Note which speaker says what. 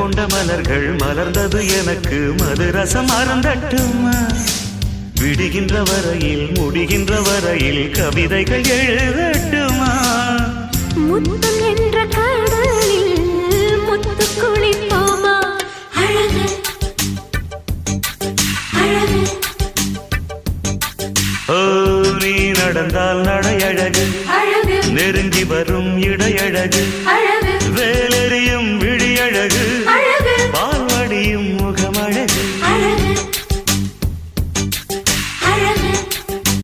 Speaker 1: கொண்ட மலர்கள் மலர்ந்தது எனக்கு மதுரசம் அருந்தட்டுமா விடுகின்ற வரையில் முடிகின்ற வரையில் கவிதைகள் எழுதட்டுமா
Speaker 2: முத்தம் என்ற கடலில் முத்து குளிப்போமா அழகு அழகு
Speaker 1: ஓ நீ நடந்தால் நடையழகு
Speaker 2: அழகு
Speaker 1: நெருங்கி வரும் இடையழகு
Speaker 2: அழகு
Speaker 1: வேலெறியும் விழியழகு